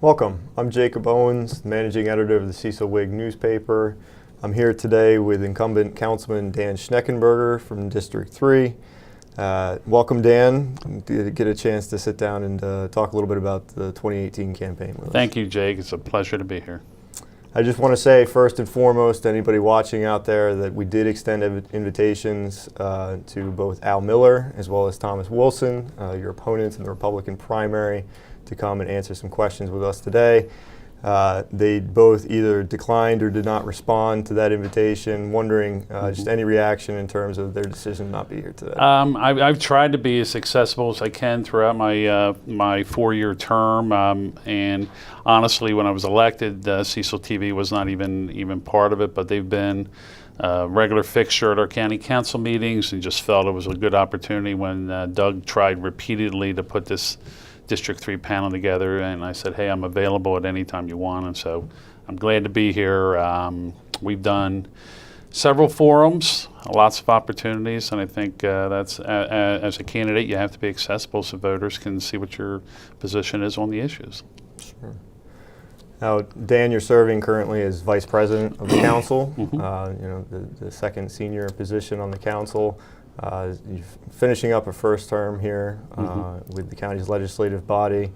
Welcome. I'm Jacob Owens, managing editor of the Cecil Whig newspaper. I'm here today with incumbent Councilman Dan Schneckenberger from District 3. Welcome, Dan. Get a chance to sit down and talk a little bit about the 2018 campaign with us. Thank you, Jake. It's a pleasure to be here. I just want to say, first and foremost, to anybody watching out there, that we did extend invitations to both Al Miller as well as Thomas Wilson, your opponents in the Republican primary, to come and answer some questions with us today. They both either declined or did not respond to that invitation. Wondering just any reaction in terms of their decision not be here today. I've tried to be as accessible as I can throughout my four-year term, and honestly, when I was elected, Cecil TV was not even part of it, but they've been a regular fixture at our county council meetings, and just felt it was a good opportunity when Doug tried repeatedly to put this District 3 panel together, and I said, hey, I'm available at any time you want, and so I'm glad to be here. We've done several forums, lots of opportunities, and I think that's, as a candidate, you have to be accessible so voters can see what your position is on the issues. Sure. Now, Dan, you're serving currently as Vice President of the Council, the second senior position on the Council. You're finishing up a first term here with the county's legislative body.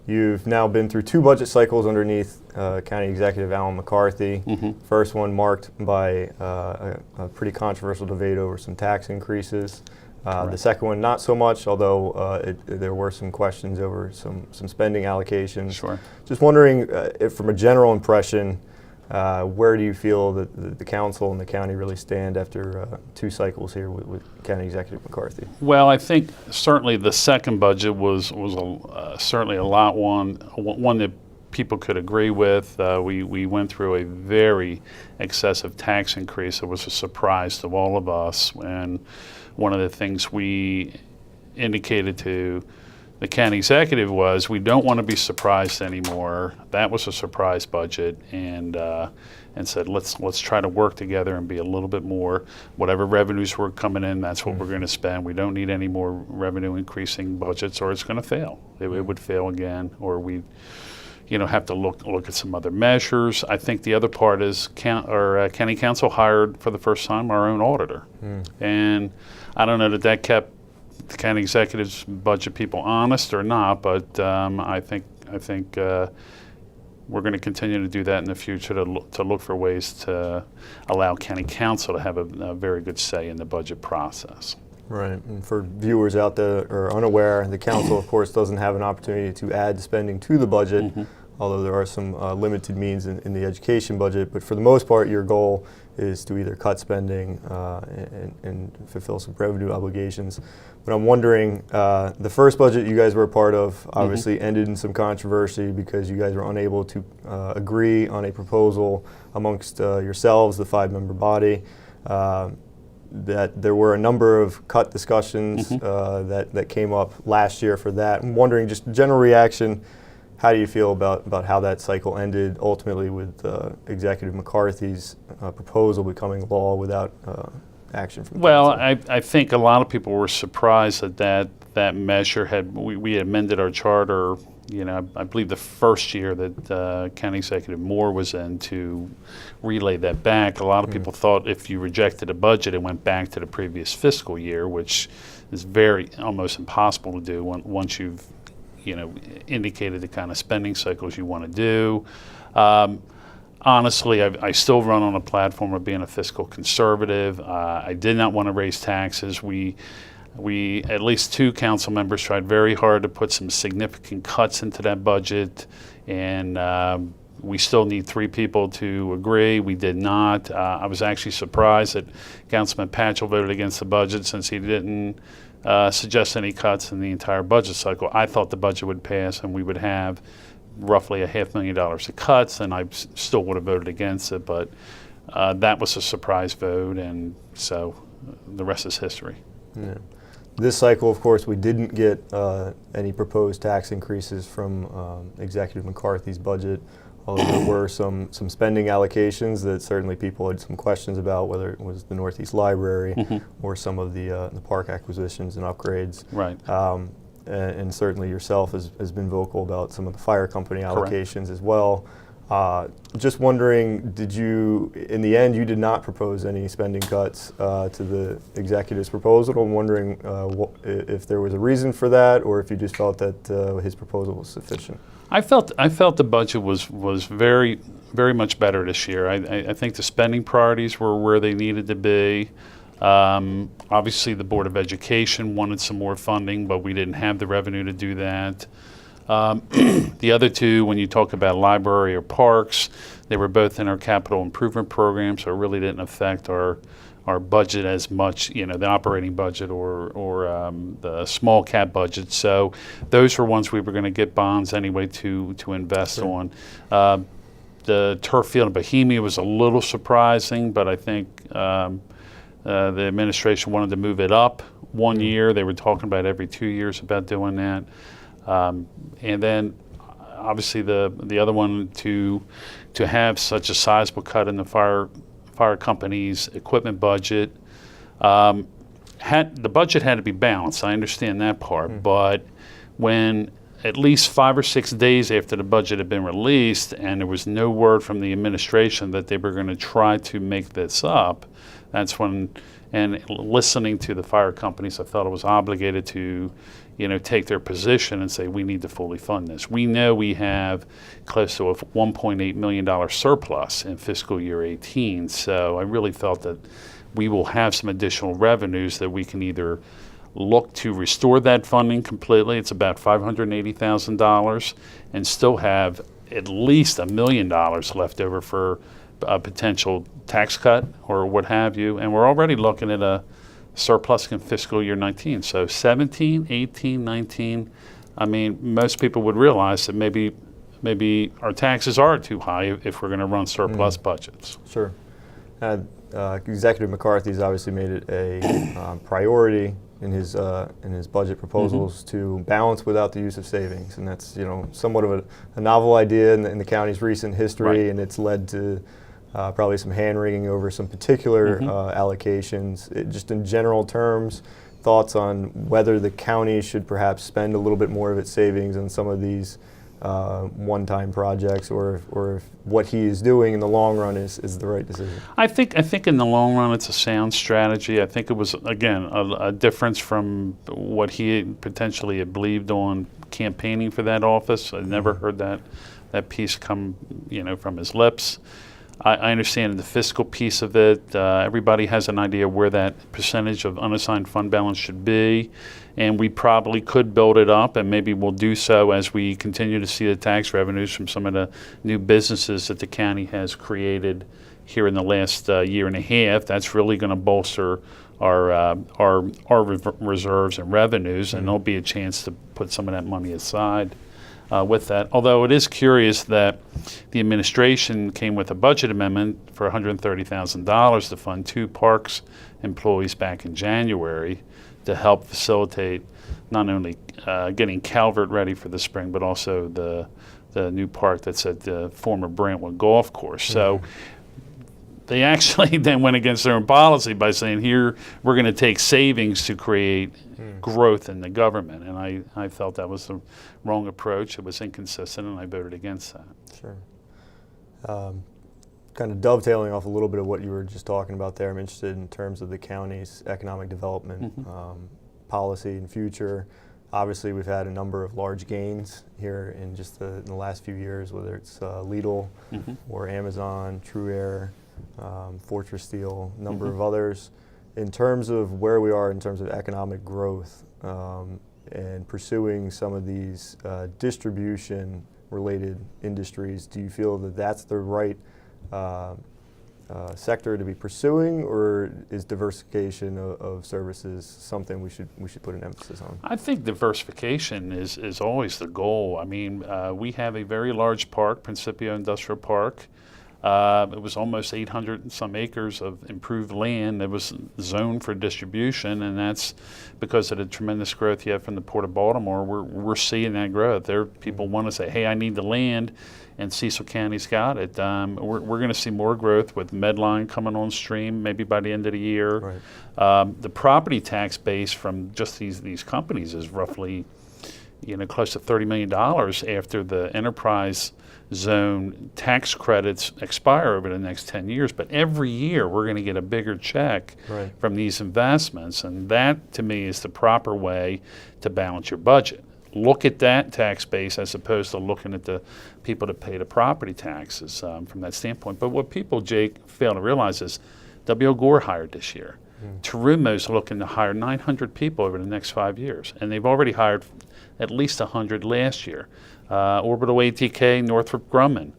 You've now been through two budget cycles underneath County Executive Alan McCarthy. First one marked by a pretty controversial debate over some tax increases. The second one, not so much, although there were some questions over some spending allocations. Sure. Just wondering, if from a general impression, where do you feel that the council and the county really stand after two cycles here with County Executive McCarthy? Well, I think certainly the second budget was certainly a lot one that people could agree with. We went through a very excessive tax increase. It was a surprise to all of us, and one of the things we indicated to the county executive was we don't want to be surprised anymore. That was a surprise budget, and said let's try to work together and be a little bit more. Whatever revenues were coming in, that's what we're going to spend. We don't need any more revenue increasing budgets, or it's going to fail. It would fail again, or we have to look at some other measures. I think the other part is county council hired for the first time our own auditor, and I don't know that kept the county executive's budget people honest or not, but I think we're going to continue to do that in the future to look for ways to allow county council to have a very good say in the budget process. Right, and for viewers out there that are unaware, the council, of course, doesn't have an opportunity to add spending to the budget, although there are some limited means in the education budget. But for the most part, your goal is to either cut spending and fulfill some revenue obligations. But I'm wondering, the first budget you guys were a part of obviously ended in some controversy because you guys were unable to agree on a proposal amongst yourselves, the five-member body. That there were a number of cut discussions that came up last year for that. I'm wondering, just general reaction, how do you feel about how that cycle ended ultimately with Executive McCarthy's proposal becoming law without action from Well, council? I think a lot of people were surprised that measure we amended our charter. I believe the first year that County Executive Moore was in to relay that back. A lot of people thought if you rejected a budget, it went back to the previous fiscal year, which is almost impossible to do once you've indicated the kind of spending cycles you want to do. Honestly, I still run on a platform of being a fiscal conservative. I did not want to raise taxes. We at least two council members tried very hard to put some significant cuts into that budget, and we still need three people to agree. We did not. I was actually surprised that Councilman Patchell voted against the budget since he didn't suggest any cuts in the entire budget cycle. I thought the budget would pass and we would have roughly $500,000 of cuts, and I still would have voted against it, but that was a surprise vote, and so the rest is history. Yeah. This cycle, of course, we didn't get any proposed tax increases from Executive McCarthy's budget, although there were some spending allocations that certainly people had some questions about, whether it was the Northeast Library or some of the park acquisitions and upgrades. Right. and certainly yourself has been vocal about some of the fire company Correct. allocations as well. Just wondering, in the end, you did not propose any spending cuts to the executive's proposal. I'm wondering if there was a reason for that, or if you just felt that his proposal was sufficient. I felt the budget was very, very much better this year. I think the spending priorities were where they needed to be. Obviously, the Board of Education wanted some more funding, but we didn't have the revenue to do that. The other two, when you talk about library or parks, they were both in our capital improvement program, so it really didn't affect our budget as much, the operating budget or the small cap budget. So those were ones we were going to get bonds anyway to invest on. The turf field in Bohemia was a little surprising, but I think the administration wanted to move it up 1 year. They were talking about every 2 years about doing that. And then obviously the other one to have such a sizable cut in the fire company's equipment budget, the budget had to be balanced. I understand that part, but when at least 5 or 6 days after the budget had been released and there was no word from the administration that they were going to try to make this up, that's when, and listening to the fire companies, I felt I was obligated to take their position and say we need to fully fund this. We know we have close to a $1.8 million surplus in fiscal year 18, so I really felt that we will have some additional revenues that we can either look to restore that funding completely, it's about $580,000, and still have at least $1 million left over for a potential tax cut or what have you, and we're already looking at a surplus in fiscal year 19. So 17, 18, 19, I mean, most people would realize that maybe our taxes are too high if we're going to run surplus budgets. Sure. Executive McCarthy's obviously made it a priority in his budget proposals to balance without the use of savings, and that's somewhat of a novel idea in the county's recent history, Right. and it's led to probably some hand-wringing over some particular allocations. Just in general terms, thoughts on whether the county should perhaps spend a little bit more of its savings on some of these one-time projects, or if what he is doing in the long run is the right decision. I think in the long run it's a sound strategy. I think it was, again, a difference from what he potentially had believed on campaigning for that office. I never heard that piece come from his lips. I understand the fiscal piece of it. Everybody has an idea where that percentage of unassigned fund balance should be, and we probably could build it up, and maybe we'll do so as we continue to see the tax revenues from some of the new businesses that the county has created here in the last year and a half. That's really going to bolster our reserves and revenues, and there'll be a chance to put some of that money aside. With that, although it is curious that the administration came with a budget amendment for $130,000 to fund 2 parks employees back in January to help facilitate not only getting Calvert ready for the spring, but also the new park that's at the former Brantwood Golf Course. So they actually then went against their own policy by saying, here, we're going to take savings to create growth in the government. And I felt that was the wrong approach. It was inconsistent, and I voted against that. Sure. Kind of dovetailing off a little bit of what you were just talking about there, I'm interested in terms of the county's economic development policy and future. Obviously, we've had a number of large gains here in just in the last few years, whether it's Lidl or Amazon, True Air, Fortress Steel, a number of others. In terms of where we are in terms of economic growth and pursuing some of these distribution-related industries, do you feel that that's the right sector to be pursuing, or is diversification of services something we should put an emphasis on? I think diversification is always the goal. I mean, we have a very large park, Principio Industrial Park. It was almost 800 and some acres of improved land that was zoned for distribution, and that's because of the tremendous growth you have from the Port of Baltimore. We're seeing that growth. There, people want to say, "Hey, I need the land," and Cecil County's got it. We're going to see more growth with Medline coming on stream, maybe by the end of the year. Right. The property tax base from just these companies is roughly, close to $30 million after the enterprise zone tax credits expire over the next 10 years. But every year we're going to get a bigger check Right. from these investments. And that, to me, is the proper way to balance your budget. Look at that tax base as opposed to looking at the people that pay the property taxes from that standpoint. But what people, Jake, fail to realize is W.O. Gore hired this year. Terumo's looking to hire 900 people over the next 5 years, and they've already hired at least 100 last year. Orbital ATK, Northrop Grumman.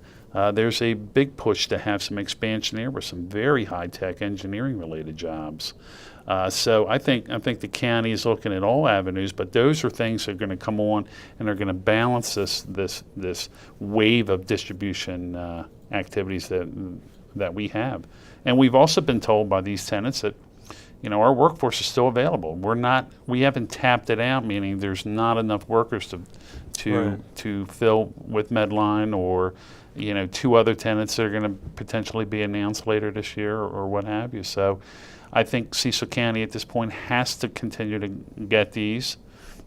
There's a big push to have some expansion there with some very high-tech engineering-related jobs. So I think the county is looking at all avenues, but those are things that are going to come on and are going to balance this wave of distribution activities that we have. And we've also been told by these tenants that our workforce is still available. We haven't tapped it out, meaning there's not enough workers to fill with Medline or 2 other tenants that are going to potentially be announced later this year or what have you. So I think Cecil County at this point has to continue to get these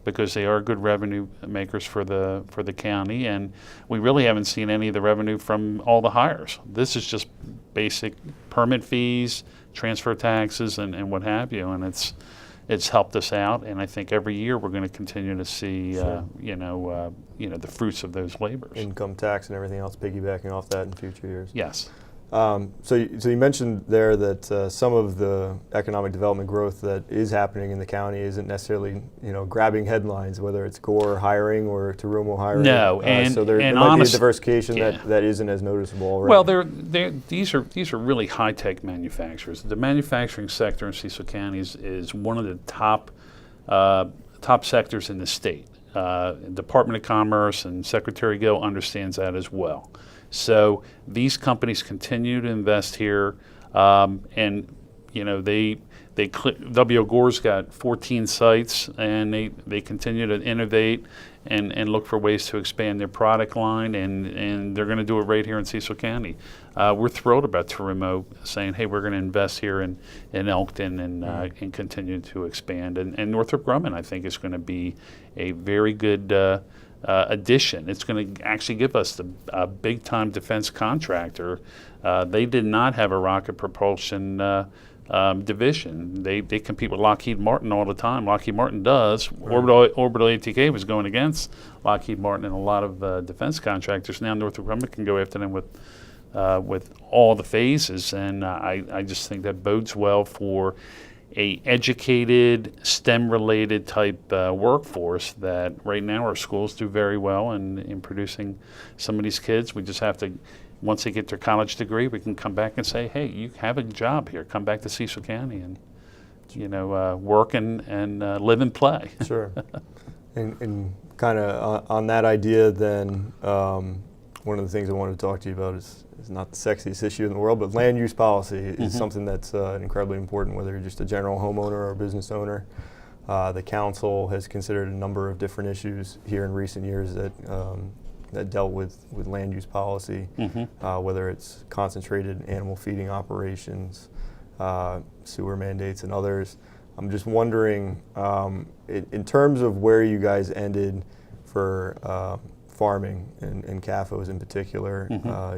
because they are good revenue makers for the county, and we really haven't seen any of the revenue from all the hires. This is just basic permit fees, transfer taxes, and what have you, and it's helped us out. And I think every year we're going to continue to see Sure. the fruits of those labors. Income tax and everything else piggybacking off that in future years. Yes. So you mentioned there that some of the economic development growth that is happening in the county isn't necessarily grabbing headlines, whether it's Gore hiring or Terumo hiring. No, and so there might be a diversification that isn't as noticeable already. Well, these are really high tech manufacturers. The manufacturing sector in Cecil County is one of the top sectors in the state. Department of Commerce and Secretary Gill understands that as well. So these companies continue to invest here, and W.O. Gore's got 14 sites, and they continue to innovate and look for ways to expand their product line, and they're going to do it right here in Cecil County. We're thrilled about Terumo saying, hey, we're going to invest here in Elkton and continue to expand. And Northrop Grumman, I think, is going to be a very good addition. It's going to actually give us a big-time defense contractor. They did not have a rocket propulsion division. They compete with Lockheed Martin all the time. Lockheed Martin does. Right. Orbital ATK was going against Lockheed Martin and a lot of defense contractors. Now Northrop Grumman can go after them with all the phases, and I just think that bodes well for a educated, STEM-related type workforce that right now our schools do very well in producing some of these kids. We just have to, once they get their college degree, we can come back and say, hey, you have a job here. Come back to Cecil County and work and live and play. Sure. And kind of on that idea then, one of the things I wanted to talk to you about is not the sexiest issue in the world, but land use policy is something that's incredibly important, whether you're just a general homeowner or a business owner. The council has considered a number of different issues here in recent years that dealt with land use policy, whether it's concentrated animal feeding operations, sewer mandates, and others. I'm just wondering, in terms of where you guys ended for farming and CAFOs in particular,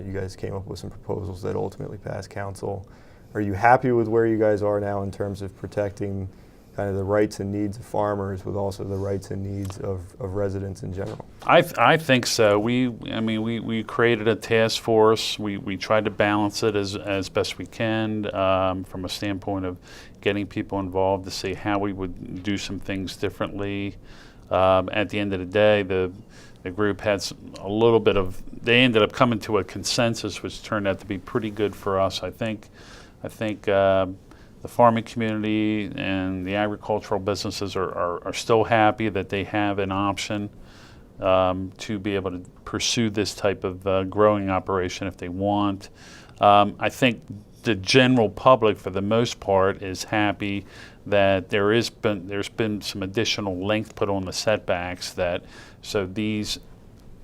you guys came up with some proposals that ultimately passed council. Are you happy with where you guys are now in terms of protecting kind of the rights and needs of farmers with also the rights and needs of residents in general? I think so. We created a task force. We tried to balance it as best we can from a standpoint of getting people involved to see how we would do some things differently. At the end of the day, the group had a little bit of, they ended up coming to a consensus which turned out to be pretty good for us. I think the farming community and the agricultural businesses are still happy that they have an option to be able to pursue this type of growing operation if they want. I think the general public, for the most part, is happy that there's been some additional length put on the setbacks, so these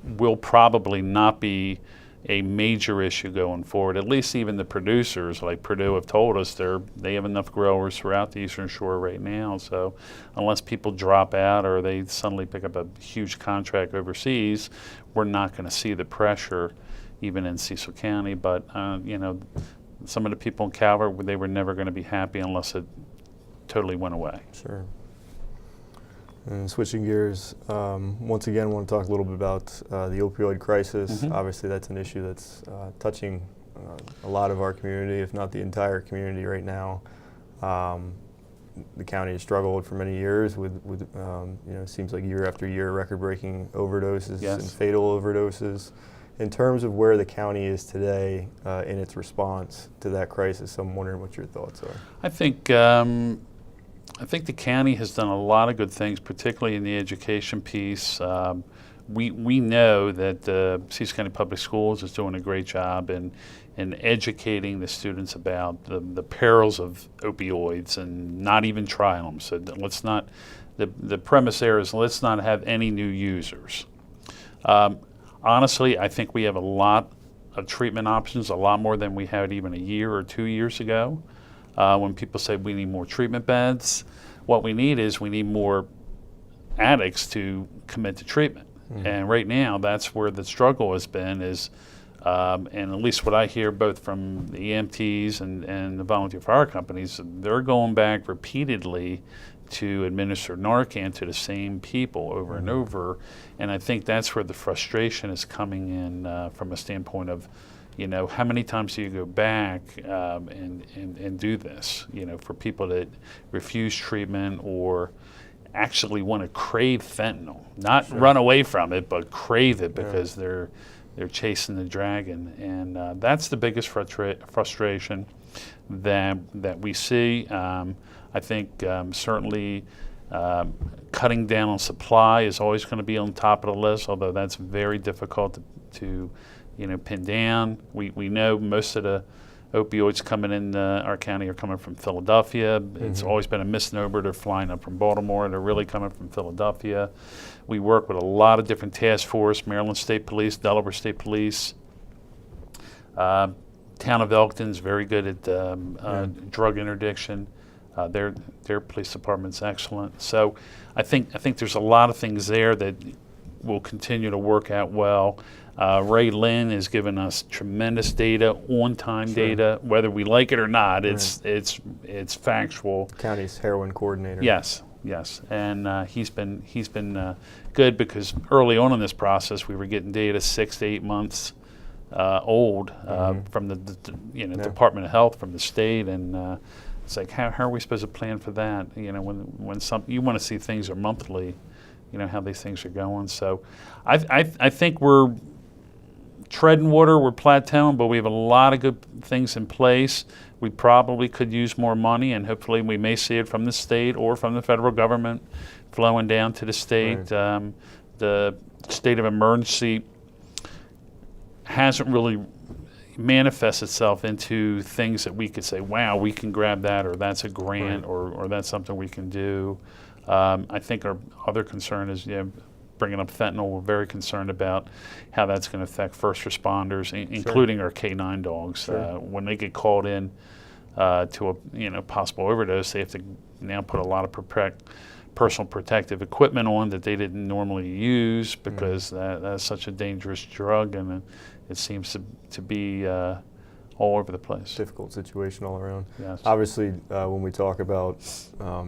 will probably not be a major issue going forward. At least even the producers like Purdue have told us they have enough growers throughout the Eastern Shore right now. So unless people drop out or they suddenly pick up a huge contract overseas, we're not going to see the pressure even in Cecil County. But some of the people in Calvert, they were never going to be happy unless it totally went away. Sure. And switching gears, once again, I want to talk a little bit about the opioid crisis. Obviously, that's an issue that's touching a lot of our community, if not the entire community right now. The county has struggled for many years with it seems like year after year, record-breaking overdoses and fatal overdoses. In terms of where the county is today in its response to that crisis, I'm wondering what your thoughts are. I think the county has done a lot of good things, particularly in the education piece. We know that the Cecil County Public Schools is doing a great job in educating the students about the perils of opioids and not even try them. So let's not. The premise there is let's not have any new users. Honestly, I think we have a lot of treatment options, a lot more than we had even a year or 2 years ago. When people say we need more treatment beds, what we need more addicts to commit to treatment. And right now, that's where the struggle has been and at least what I hear both from the EMTs and the volunteer fire companies, they're going back repeatedly to administer Narcan to the same people over and over. And I think that's where the frustration is coming in from a standpoint of, how many times do you go back and do this? For people that refuse treatment or actually want to crave fentanyl, not run away from it, but crave it because they're chasing the dragon, and that's the biggest frustration that we see. I think certainly cutting down on supply is always going to be on top of the list, although that's very difficult to pin down. We know most of the opioids coming in our county are coming from Philadelphia. It's always been a misnomer. They're flying up from Baltimore. They're really coming from Philadelphia. We work with a lot of different task force, Maryland State Police, Delaware State Police. Town of Elkton's very good at drug interdiction. Their police department's excellent. So I think there's a lot of things there that will continue to work out well. Ray Lynn has given us tremendous data, on-time data, whether we like it or not. It's factual. County's heroin coordinator. Yes, and he's been good because early on in this process we were getting data 6 to 8 months old from the Department of Health, from the state, and it's like how are we supposed to plan for that? When you want to see things are monthly, how these things are going. So I think we're treading water, we're plateauing, but we have a lot of good things in place. We probably could use more money, and hopefully we may see it from the state or from the federal government flowing down to the state. The state of emergency hasn't really manifested itself into things that we could say, wow, we can grab that, or that's a grant, or that's something we can do. I think our other concern is bringing up fentanyl. We're very concerned about how that's going to affect first responders, including our K9 dogs. When they get called in to a possible overdose, they have to now put a lot of personal protective equipment on that they didn't normally use because that's such a dangerous drug, and it seems to be all over the place. Difficult situation all around. Yes. Obviously, when we talk about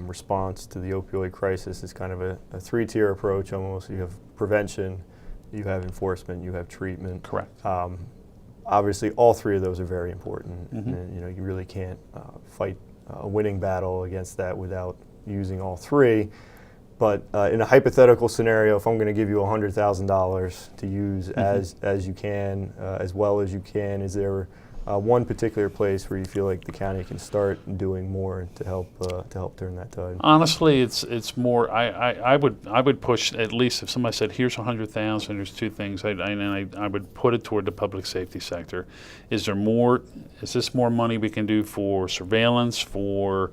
response to the opioid crisis, it's kind of a three-tier approach almost. You have prevention, you have enforcement, you have treatment. Correct. Obviously, all three of those are very important. And, you really can't fight a winning battle against that without using all three. But in a hypothetical scenario, if I'm going to give you $100,000 to use as you can, as well as you can, is there one particular place where you feel like the county can start doing more to help turn that tide? Honestly, it's more. I would push, at least if somebody said, "Here's 100,000," there's two things. I would put it toward the public safety sector. Is there more? Is this more money we can do for surveillance, for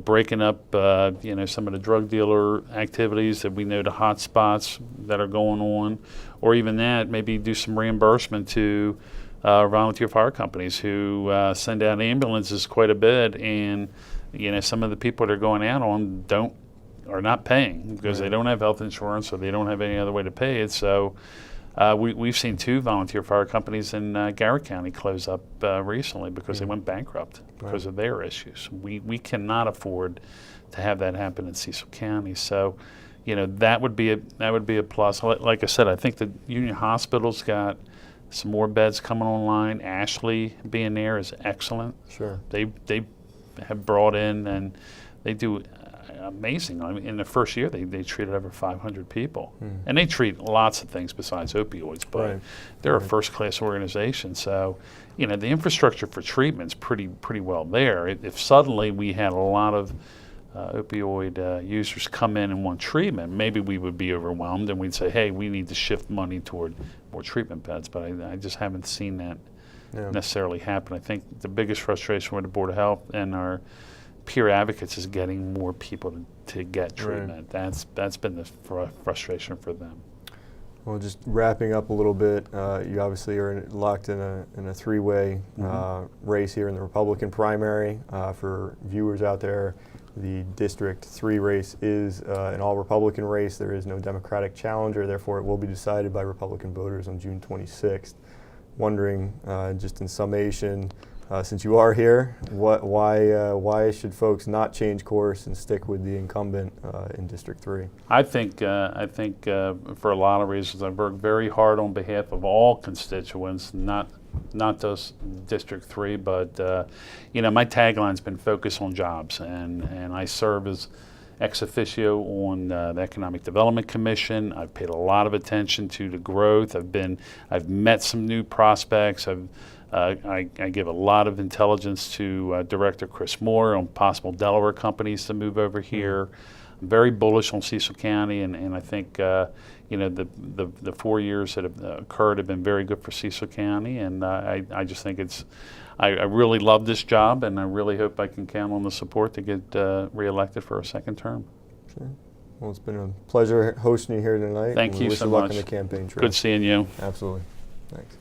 breaking up some of the drug dealer activities that we know, the hot spots that are going on, or even that, maybe do some reimbursement to volunteer fire companies who send out ambulances quite a bit, and some of the people that are going out on are not paying because they don't have health insurance or they don't have any other way to pay it. So we've seen 2 volunteer fire companies in Garrett County close up recently because they went bankrupt because of their issues. We cannot afford to have that happen in Cecil County. So that would be a plus. Like I said, I think the Union Hospital's got some more beds coming online. Ashley being there is excellent. Sure. They have brought in, and they do amazing. I mean, in the first year, they treated over 500 people. And they treat lots of things besides opioids, but they're a first-class organization. So, the infrastructure for treatment's pretty well there. If suddenly we had a lot of opioid users come in and want treatment, maybe we would be overwhelmed and we'd say, hey, we need to shift money toward more treatment beds. But I just haven't seen that necessarily happen. I think the biggest frustration with the Board of Health and our peer advocates is getting more people to get treatment. That's been the frustration for them. Well, just wrapping up a little bit, you obviously are locked in a three-way race here in the Republican primary. For viewers out there, the District 3 race is an all-Republican race. There is no Democratic challenger, therefore it will be decided by Republican voters on June 26th. Wondering, just in summation, since you are here, why should folks not change course and stick with the incumbent in District 3? I think for a lot of reasons, I've worked very hard on behalf of all constituents, not just District 3, but my tagline's been focus on jobs, and I serve as ex officio on the Economic Development Commission. I've paid a lot of attention to the growth. I've met some new prospects. I give a lot of intelligence to Director Chris Moore on possible Delaware companies to move over here. I'm very bullish on Cecil County, and I think the 4 years that have occurred have been very good for Cecil County, and I just think I really love this job, and I really hope I can count on the support to get reelected for a second term. Sure. Well, it's been a pleasure hosting you here tonight. Thank you so much. Wish you luck on the campaign trail. Good seeing you. Absolutely. Thanks.